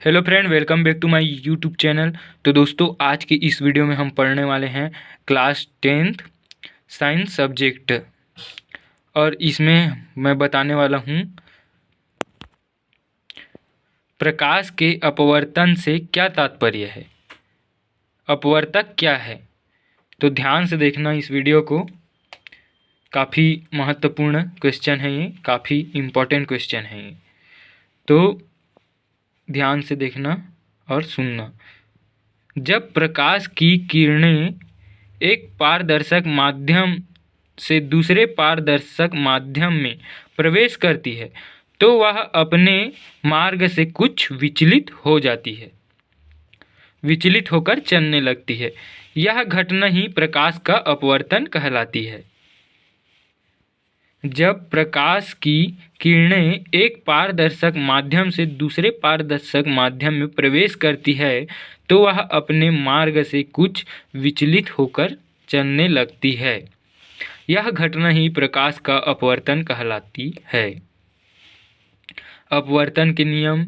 Hello friend, welcome back to my YouTube channel. तो दोस्तों, आज की इस वीडियो में हम पढ़ने वाले हैं क्लास 10th साइंस सब्जेक्ट। और इसमें मैं बताने वाला हूँ प्रकाश के अपवर्तन से क्या तात्पर्य है, अपवर्तक क्या है। तो ध्यान से देखना इस वीडियो को, काफ़ी महत्वपूर्ण क्वेश्चन है ये, काफ़ी इम्पोर्टेंट क्वेश्चन है ये। तो ध्यान से देखना और सुनना। जब प्रकाश की किरणें एक पारदर्शक माध्यम से दूसरे पारदर्शक माध्यम में प्रवेश करती है तो वह अपने मार्ग से कुछ विचलित हो जाती है, विचलित होकर चलने लगती है। यह घटना ही प्रकाश का अपवर्तन कहलाती है। जब प्रकाश की किरणें एक पारदर्शक माध्यम से दूसरे पारदर्शक माध्यम में प्रवेश करती है तो वह अपने मार्ग से कुछ विचलित होकर चलने लगती है। यह घटना ही प्रकाश का अपवर्तन कहलाती है। अपवर्तन के नियम: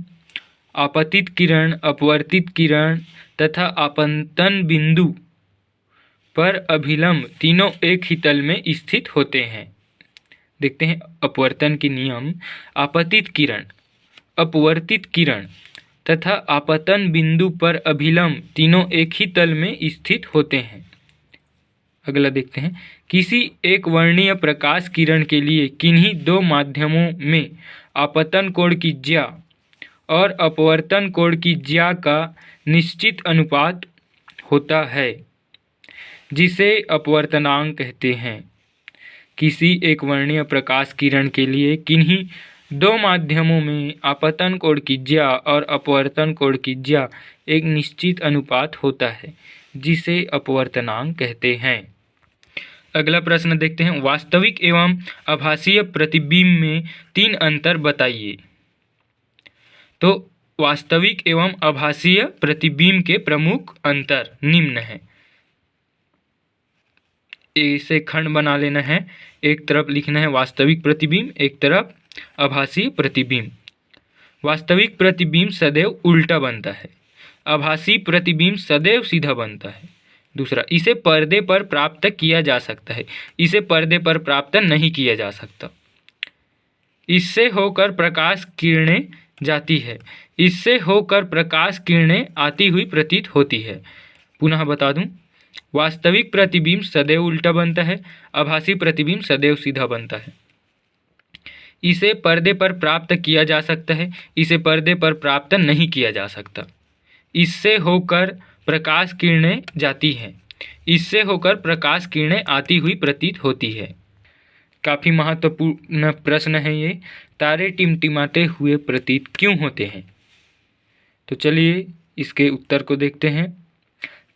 आपतित किरण, अपवर्तित किरण तथा आपतन बिंदु पर अभिलंब तीनों एक ही तल में स्थित होते हैं। देखते हैं अपवर्तन के नियम। आपतित किरण, अपवर्तित किरण तथा आपतन बिंदु पर अभिलंब तीनों एक ही तल में स्थित होते हैं। अगला देखते हैं, किसी एक वर्णीय प्रकाश किरण के लिए किन्हीं दो माध्यमों में आपतन कोण की ज्या और अपवर्तन कोण की ज्या का निश्चित अनुपात होता है, जिसे अपवर्तनांक कहते हैं। किसी एक वर्णीय प्रकाश किरण के लिए किन्हीं दो माध्यमों में आपतन कोण की ज्या और अपवर्तन कोण की ज्या एक निश्चित अनुपात होता है, जिसे अपवर्तनांक कहते हैं। अगला प्रश्न देखते हैं, वास्तविक एवं आभासीय प्रतिबिंब में 3 अंतर बताइए। तो वास्तविक एवं आभासीय प्रतिबिंब के प्रमुख अंतर निम्न हैं। इसे खंड बना लेना है, एक तरफ लिखना है वास्तविक प्रतिबिंब, एक तरफ आभासी प्रतिबिंब। वास्तविक प्रतिबिंब सदैव उल्टा बनता है, आभासी प्रतिबिंब सदैव सीधा बनता है। दूसरा, इसे पर्दे पर प्राप्त किया जा सकता है, इसे पर्दे पर प्राप्त नहीं किया जा सकता। इससे होकर प्रकाश किरणें जाती है, इससे होकर प्रकाश किरणें आती हुई प्रतीत होती है। पुनः बता दूं, वास्तविक प्रतिबिंब सदैव उल्टा बनता है, आभासी प्रतिबिंब सदैव सीधा बनता है। इसे पर्दे पर प्राप्त किया जा सकता है, इसे पर्दे पर प्राप्त नहीं किया जा सकता। इससे होकर प्रकाश किरणें जाती हैं, इससे होकर प्रकाश किरणें आती हुई प्रतीत होती है। काफ़ी महत्वपूर्ण प्रश्न है ये। तारे टिमटिमाते हुए प्रतीत क्यों होते हैं? तो चलिए इसके उत्तर को देखते हैं।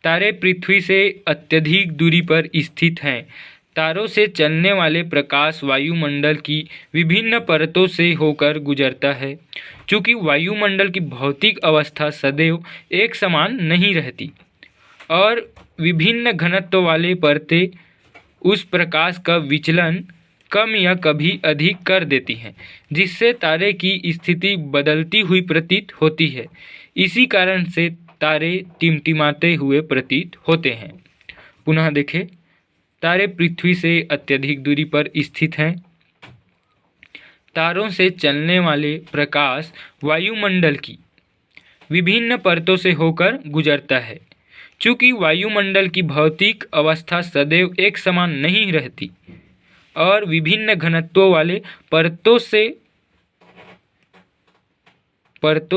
तारे पृथ्वी से अत्यधिक दूरी पर स्थित हैं। तारों से चलने वाले प्रकाश वायुमंडल की विभिन्न परतों से होकर गुजरता है। चूँकि वायुमंडल की भौतिक अवस्था सदैव एक समान नहीं रहती और विभिन्न घनत्व वाले परतें उस प्रकाश का विचलन कम या कभी अधिक कर देती हैं, जिससे तारे की स्थिति बदलती हुई प्रतीत होती है। इसी कारण से तारे टिमटिमाते हुए प्रतीत होते हैं। पुनः देखें, तारे पृथ्वी से अत्यधिक दूरी पर स्थित हैं। तारों से चलने वाले प्रकाश वायुमंडल की विभिन्न परतों से होकर गुजरता है। चूँकि वायुमंडल की भौतिक अवस्था सदैव एक समान नहीं रहती और विभिन्न घनत्वों वाले परतों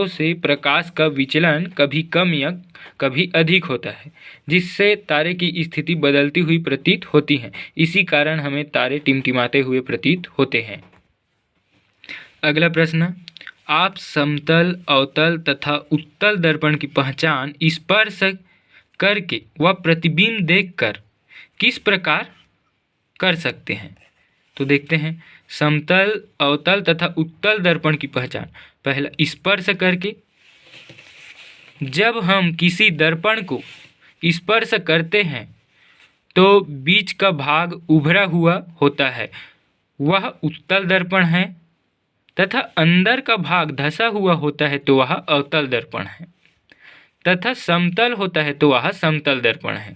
से प्रकाश का विचलन कभी कम या कभी अधिक होता है, जिससे तारे की स्थिति बदलती हुई प्रतीत होती है। इसी कारण हमें तारे टिमटिमाते हुए प्रतीत होते हैं। अगला प्रश्न, आप समतल, अवतल तथा उत्तल दर्पण की पहचान स्पर्श करके व प्रतिबिंब देखकर किस प्रकार कर सकते हैं? तो देखते हैं, समतल, अवतल तथा उत्तल दर्पण की पहचान। पहला, स्पर्श करके। जब हम किसी दर्पण को स्पर्श करते हैं तो बीच का भाग उभरा हुआ होता है, वह उत्तल दर्पण है। तथा अंदर का भाग धंसा हुआ होता है तो वह अवतल दर्पण है, तथा समतल होता है तो वह समतल दर्पण है।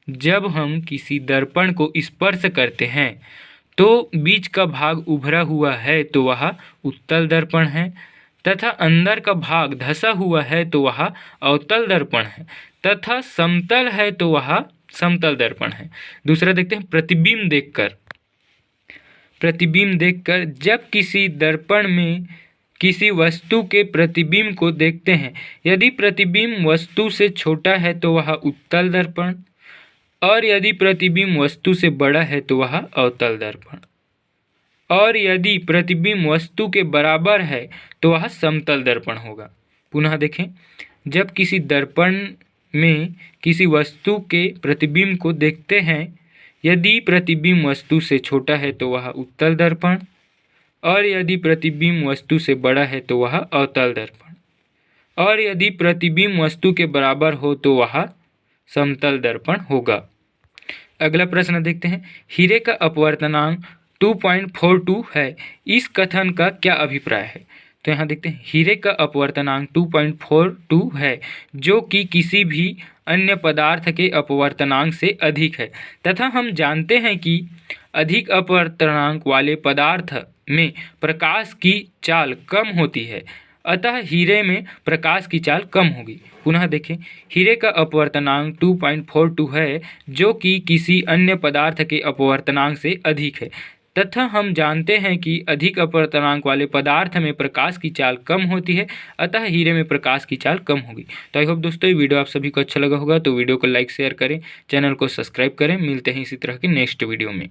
जब हम किसी दर्पण को स्पर्श करते हैं तो बीच का भाग उभरा हुआ है तो वह उत्तल दर्पण है, तथा अंदर का भाग धंसा हुआ है तो वह अवतल दर्पण है, तथा समतल है तो वह समतल दर्पण है। दूसरा देखते हैं प्रतिबिंब देखकर। प्रतिबिंब देखकर जब किसी दर्पण में किसी वस्तु के प्रतिबिंब को देखते हैं, यदि प्रतिबिंब वस्तु से छोटा है तो वह उत्तल दर्पण, और यदि प्रतिबिंब वस्तु से बड़ा है तो वह अवतल दर्पण, और यदि प्रतिबिंब वस्तु के बराबर है तो वह समतल दर्पण होगा। पुनः देखें, जब किसी दर्पण में किसी वस्तु के प्रतिबिंब को देखते हैं, यदि प्रतिबिंब वस्तु से छोटा है तो वह उत्तल दर्पण, और यदि प्रतिबिंब वस्तु से बड़ा है तो वह अवतल दर्पण, और यदि प्रतिबिंब वस्तु के बराबर हो तो वह समतल दर्पण होगा। अगला प्रश्न देखते हैं, हीरे का अपवर्तनांक 2.42 है, इस कथन का क्या अभिप्राय है। तो यहाँ देखते हैं, हीरे का अपवर्तनांक 2.42 है जो कि किसी भी अन्य पदार्थ के अपवर्तनांक से अधिक है, तथा हम जानते हैं कि अधिक अपवर्तनांक वाले पदार्थ में प्रकाश की चाल कम होती है, अतः हीरे में प्रकाश की चाल कम होगी। पुनः देखें, हीरे का अपवर्तनांक 2.42 है जो कि किसी अन्य पदार्थ के अपवर्तनांक से अधिक है, तथा हम जानते हैं कि अधिक अपवर्तनांक वाले पदार्थ में प्रकाश की चाल कम होती है, अतः हीरे में प्रकाश की चाल कम होगी। तो आई होप दोस्तों ये वीडियो आप सभी को अच्छा लगा होगा, तो वीडियो को लाइक शेयर करें, चैनल को सब्सक्राइब करें। मिलते हैं इसी तरह के नेक्स्ट वीडियो में।